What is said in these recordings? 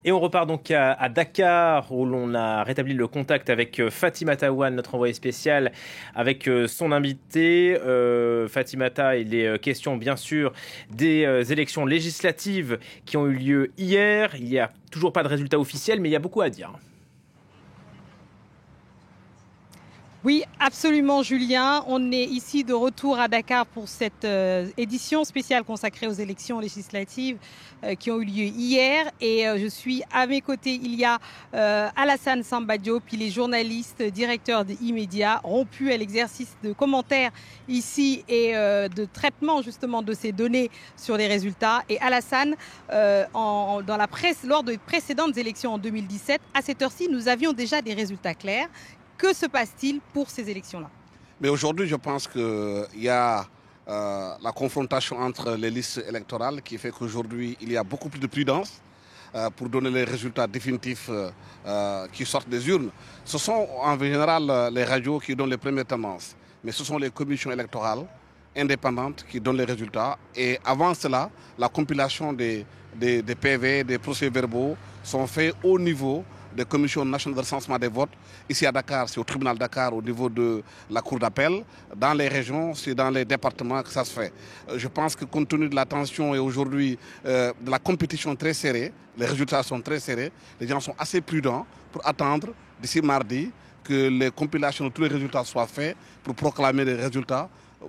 Et on repart donc à Dakar où l'on a rétabli le contact avec Fatimata Ouane, notre envoyé spécial, avec son invité. Fatimata, il est question bien sûr des élections législatives qui ont eu lieu hier. Il n'y a toujours pas de résultat officiel, mais il y a beaucoup à dire. Oui, absolument, Julien. On est ici de retour à Dakar pour cette édition spéciale consacrée aux élections législatives qui ont eu lieu hier. Et je suis à mes côtés, il y a Alassane Samba Diop, il est journaliste, directeur d'E-Media, rompu à l'exercice de commentaires ici et de traitement justement de ces données sur les résultats. Et Alassane, dans la presse, lors de précédentes élections en 2017, à cette heure-ci, nous avions déjà des résultats clairs. Que se passe-t-il pour ces élections-là? Mais aujourd'hui, je pense qu'il y a la confrontation entre les listes électorales qui fait qu'aujourd'hui, il y a beaucoup plus de prudence pour donner les résultats définitifs qui sortent des urnes. Ce sont en général les radios qui donnent les premières tendances, mais ce sont les commissions électorales indépendantes qui donnent les résultats. Et avant cela, la compilation des PV, des procès-verbaux sont faits au niveau des commissions nationales de recensement des votes. Ici à Dakar, c'est au tribunal de Dakar, au niveau de la cour d'appel. Dans les régions, c'est dans les départements que ça se fait. Je pense que compte tenu de la tension et aujourd'hui de la compétition très serrée, les résultats sont très serrés, les gens sont assez prudents pour attendre d'ici mardi que les compilations de tous les résultats soient faits pour proclamer les résultats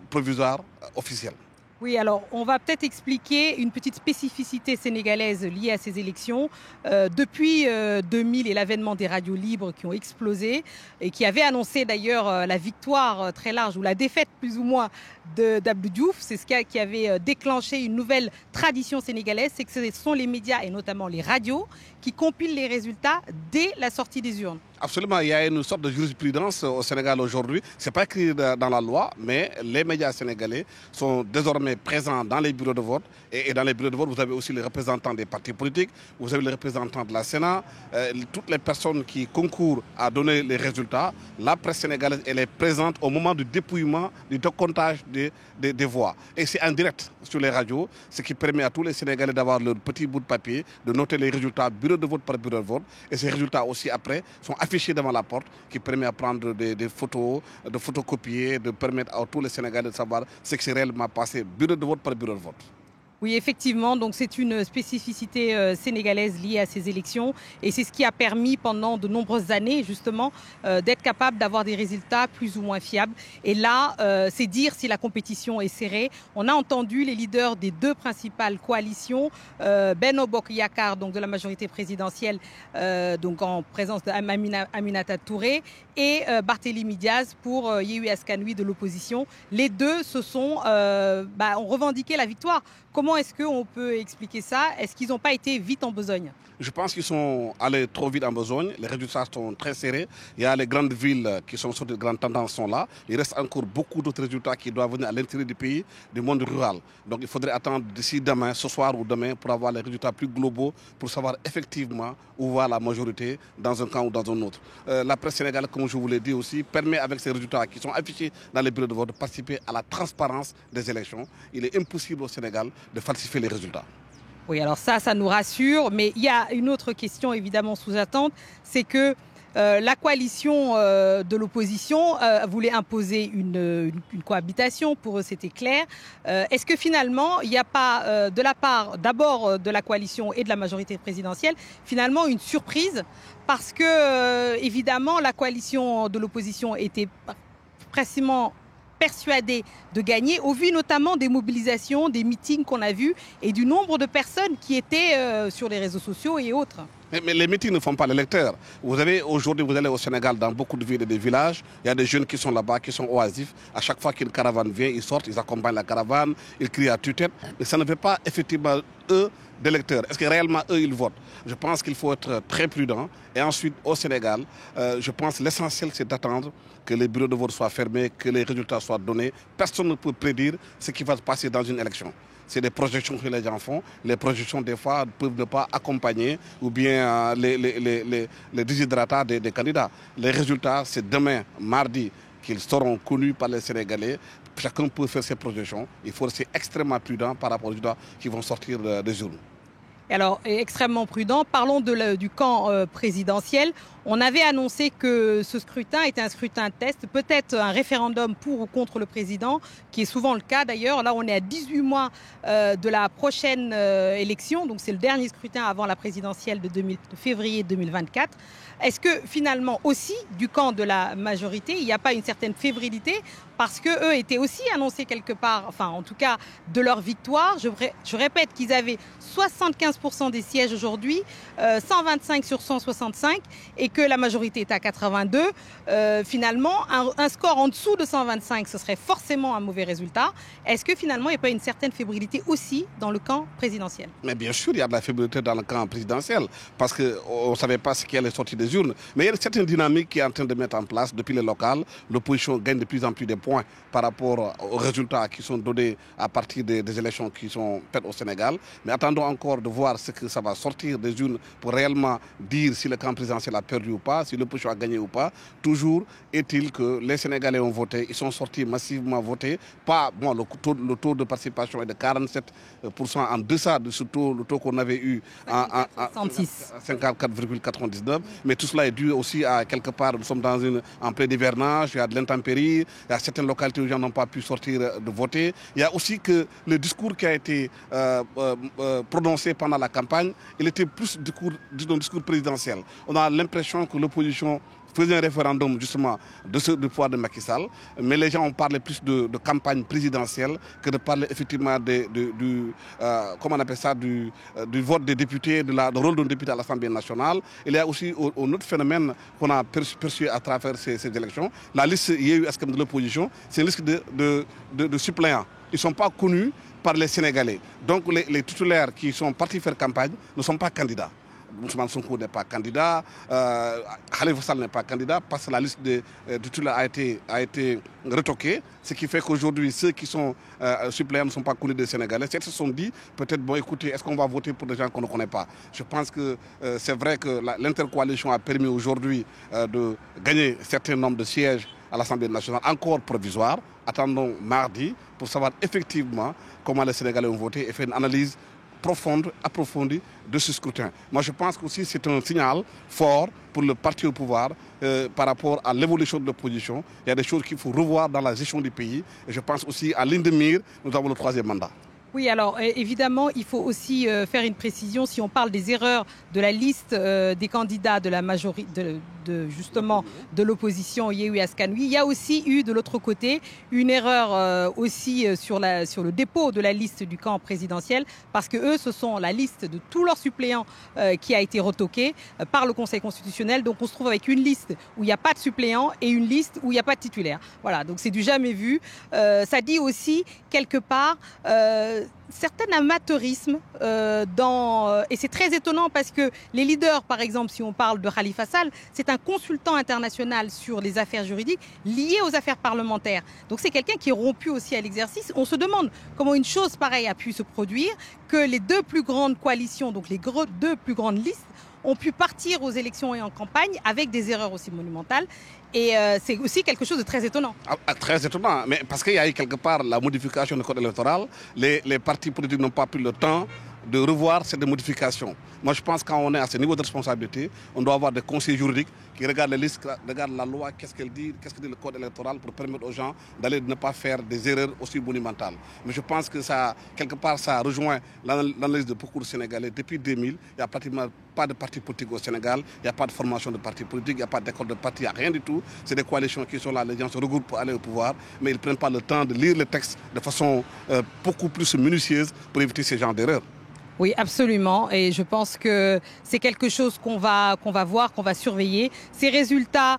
provisoires officiels. Oui, alors on va peut-être expliquer une petite spécificité sénégalaise liée à ces élections. Depuis 2000 et l'avènement des radios libres qui ont explosé et qui avaient annoncé d'ailleurs la victoire très large ou la défaite plus ou moins d'Abdou Diouf, c'est ce qui avait déclenché une nouvelle tradition sénégalaise, c'est que ce sont les médias et notamment les radios qui compilent les résultats dès la sortie des urnes. Absolument, il y a une sorte de jurisprudence au Sénégal aujourd'hui. Ce n'est pas écrit dans la loi, mais les médias sénégalais sont désormais présents dans les bureaux de vote. Et dans les bureaux de vote, vous avez aussi les représentants des partis politiques, vous avez les représentants de la Sénat, toutes les personnes qui concourent à donner les résultats. La presse sénégalaise, elle est présente au moment du dépouillement, du décomptage des voix. Et c'est en direct sur les radios, ce qui permet à tous les Sénégalais d'avoir leur petit bout de papier, de noter les résultats bureau de vote par bureau de vote. Et ces résultats aussi, après, sont affichés devant la porte, qui permet à prendre des photos, de photocopier, de permettre à tous les Sénégalais de savoir ce qui s'est réellement passé, bureau de vote par bureau de vote. Oui, effectivement, donc c'est une spécificité sénégalaise liée à ces élections et c'est ce qui a permis pendant de nombreuses années justement d'être capable d'avoir des résultats plus ou moins fiables. Et là, c'est dire si la compétition est serrée. On a entendu les leaders des deux principales coalitions, Benno Bokk Yakaar, donc de la majorité présidentielle, donc en présence d'Aminata Touré, et Barthélémy Diaz pour Yewwi Askan Wi de l'opposition. Les deux ont revendiqué la victoire. Comment est-ce qu'on peut expliquer ça? Est-ce qu'ils n'ont pas été vite en besogne? Je pense qu'ils sont allés trop vite en besogne. Les résultats sont très serrés. Il y a les grandes villes qui sont sur de grandes tendances sont là. Il reste encore beaucoup d'autres résultats qui doivent venir à l'intérieur du pays, du monde rural. Donc il faudrait attendre d'ici demain, ce soir ou demain, pour avoir les résultats plus globaux, pour savoir effectivement où va la majorité dans un camp ou dans un autre. La presse sénégalaise, comme je vous l'ai dit aussi, permet avec ces résultats qui sont affichés dans les bureaux de vote de participer à la transparence des élections. Il est impossible au Sénégal de falsifier les résultats. Oui, alors ça nous rassure, mais il y a une autre question évidemment sous-attente, c'est que la coalition de l'opposition voulait imposer une cohabitation, pour eux c'était clair. Est-ce que finalement il n'y a pas de la part d'abord de la coalition et de la majorité présidentielle finalement une surprise parce que évidemment la coalition de l'opposition était précisément persuadé de gagner, au vu notamment des mobilisations, des meetings qu'on a vus et du nombre de personnes qui étaient sur les réseaux sociaux et autres. Mais les meetings ne font pas l'électeur. Aujourd'hui, vous allez au Sénégal, dans beaucoup de villes et de villages, il y a des jeunes qui sont là-bas, qui sont oisifs. À chaque fois qu'une caravane vient, ils sortent, ils accompagnent la caravane, ils crient à tue-tête. Mais ça ne fait pas effectivement eux d'électeurs. Est-ce que réellement eux, ils votent? Je pense qu'il faut être très prudent. Et ensuite, au Sénégal, je pense que l'essentiel, c'est d'attendre que les bureaux de vote soient fermés, que les résultats soient donnés. Personne ne peut prédire ce qui va se passer dans une élection. C'est des projections que les gens font. Les projections, des fois, peuvent ne pas accompagner ou bien les déshydratats des candidats. Les résultats, c'est demain, mardi, qu'ils seront connus par les Sénégalais. Chacun peut faire ses projections. Il faut rester extrêmement prudent par rapport aux résultats qui vont sortir des urnes. Alors, extrêmement prudent. Parlons du camp présidentiel. On avait annoncé que ce scrutin était un scrutin test, peut-être un référendum pour ou contre le président, qui est souvent le cas d'ailleurs. Là, on est à 18 mois de la prochaine élection, donc c'est le dernier scrutin avant la présidentielle de février 2024. Est-ce que finalement aussi, du camp de la majorité, il n'y a pas une certaine fébrilité parce qu'eux étaient aussi annoncés quelque part, enfin en tout cas de leur victoire. Je répète qu'ils avaient 75% des sièges aujourd'hui, 125 sur 165, et que la majorité est à 82. Finalement, un score en dessous de 125, ce serait forcément un mauvais résultat. Est-ce que finalement, il n'y a pas une certaine fébrilité aussi dans le camp présidentiel? Mais bien sûr, il y a de la fébrilité dans le camp présidentiel, parce qu'on ne savait pas ce qui allait sortir des urnes. Mais il y a une certaine dynamique qui est en train de mettre en place depuis les locales. L'opposition gagne de plus en plus de points par rapport aux résultats qui sont donnés à partir des élections qui sont faites au Sénégal. Mais attendons encore de voir ce que ça va sortir des urnes pour réellement dire si le camp présidentiel a perdu ou pas, si l'opposition a gagné ou pas. Toujours est-il que les Sénégalais ont voté, ils sont sortis massivement voter. Pas, bon, le taux de participation est de 47% en deçà de ce taux, le taux qu'on avait eu en 54,99. Mais tout cela est dû aussi à quelque part, nous sommes en plein hivernage, il y a de l'intempérie, il y a certaines localités où les gens n'ont pas pu sortir de voter. Il y a aussi que le discours qui a été prononcé pendant la campagne, il était plus un discours présidentiel. On a l'impression que l'opposition faisait un référendum justement du pouvoir de Macky Sall, mais les gens ont parlé plus de campagne présidentielle que de parler effectivement comment on appelle ça, du vote des députés, du rôle d'un député à l'Assemblée nationale. Il y a aussi un autre phénomène qu'on a perçu à travers ces élections. La liste IEU-SCAM de l'opposition, c'est une liste de suppléants. Ils ne sont pas connus par les Sénégalais. Donc les titulaires qui sont partis faire campagne ne sont pas candidats. Ousmane Sonko n'est pas candidat, Khalifa Sall n'est pas candidat parce que la liste de titulaires a été retoquée, ce qui fait qu'aujourd'hui ceux qui sont suppléants ne sont pas connus des Sénégalais. Ils se sont dit peut-être bon écoutez, est-ce qu'on va voter pour des gens qu'on ne connaît pas? Je pense que c'est vrai que l'intercoalition a permis aujourd'hui de gagner un certain nombre de sièges à l'Assemblée nationale, encore provisoire. Attendons mardi pour savoir effectivement comment les Sénégalais ont voté et faire une analyse profonde, approfondie de ce scrutin. Moi, je pense que c'est un signal fort pour le parti au pouvoir par rapport à l'évolution de l'opposition. Il y a des choses qu'il faut revoir dans la gestion du pays. Et je pense aussi à ligne de mire, nous avons le 3e mandat. Oui, alors évidemment, il faut aussi faire une précision. Si on parle des erreurs de la liste des candidats de la majorité, justement de l'opposition Yewwi-Askan-Wi, il y a aussi eu de l'autre côté une erreur aussi sur le dépôt de la liste du camp présidentiel, parce que eux, ce sont la liste de tous leurs suppléants qui a été retoquée par le Conseil constitutionnel. Donc on se trouve avec une liste où il n'y a pas de suppléants et une liste où il n'y a pas de titulaire. Voilà, donc c'est du jamais vu. Ça dit aussi quelque part certain amateurisme et c'est très étonnant parce que les leaders, par exemple, si on parle de Khalifa Sall, c'est un consultant international sur les affaires juridiques liées aux affaires parlementaires. Donc c'est quelqu'un qui est rompu aussi à l'exercice. On se demande comment une chose pareille a pu se produire, que les deux plus grandes coalitions, donc les deux plus grandes listes, ont pu partir aux élections et en campagne avec des erreurs aussi monumentales. Et c'est aussi quelque chose de très étonnant. Très étonnant, mais parce qu'il y a eu quelque part la modification du code électoral, les partis politiques n'ont pas pris le temps de revoir cette modification. Moi, je pense que quand on est à ce niveau de responsabilité, on doit avoir des conseils juridiques qui regardent les listes, regardent la loi, qu'est-ce qu'elle dit, qu'est-ce que dit le code électoral pour permettre aux gens d'aller ne pas faire des erreurs aussi monumentales. Mais je pense que ça, quelque part, ça rejoint l'analyse de beaucoup de Sénégalais. Depuis 2000, il n'y a pratiquement pas de parti politique au Sénégal, il n'y a pas de formation de parti politique, il n'y a pas d'école de parti, il n'y a rien du tout. C'est des coalitions qui sont là, les gens se regroupent pour aller au pouvoir, mais ils ne prennent pas le temps de lire les textes de façon beaucoup plus minutieuse pour éviter ce genre d'erreurs. Oui, absolument. Et je pense que c'est quelque chose qu'on va voir, qu'on va surveiller. Ces résultats,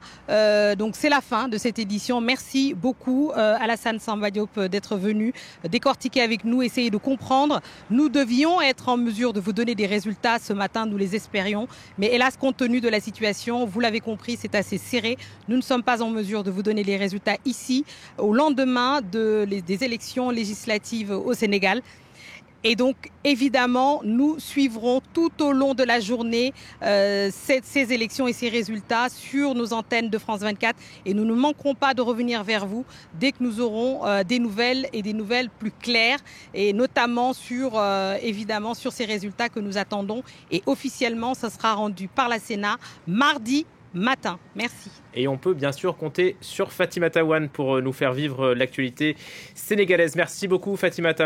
donc c'est la fin de cette édition. Merci beaucoup Alassane Samba Diop d'être venu décortiquer avec nous, essayer de comprendre. Nous devions être en mesure de vous donner des résultats ce matin, nous les espérions. Mais hélas, compte tenu de la situation, vous l'avez compris, c'est assez serré. Nous ne sommes pas en mesure de vous donner les résultats ici, au lendemain des élections législatives au Sénégal. Et donc, évidemment, nous suivrons tout au long de la journée ces élections et ces résultats sur nos antennes de France 24. Et nous ne manquerons pas de revenir vers vous dès que nous aurons des nouvelles et des nouvelles plus claires. Et notamment évidemment, sur ces résultats que nous attendons. Et officiellement, ça sera rendu par la Sénat mardi matin. Merci. Et on peut bien sûr compter sur Fatimata Wane pour nous faire vivre l'actualité sénégalaise. Merci beaucoup Fatimata.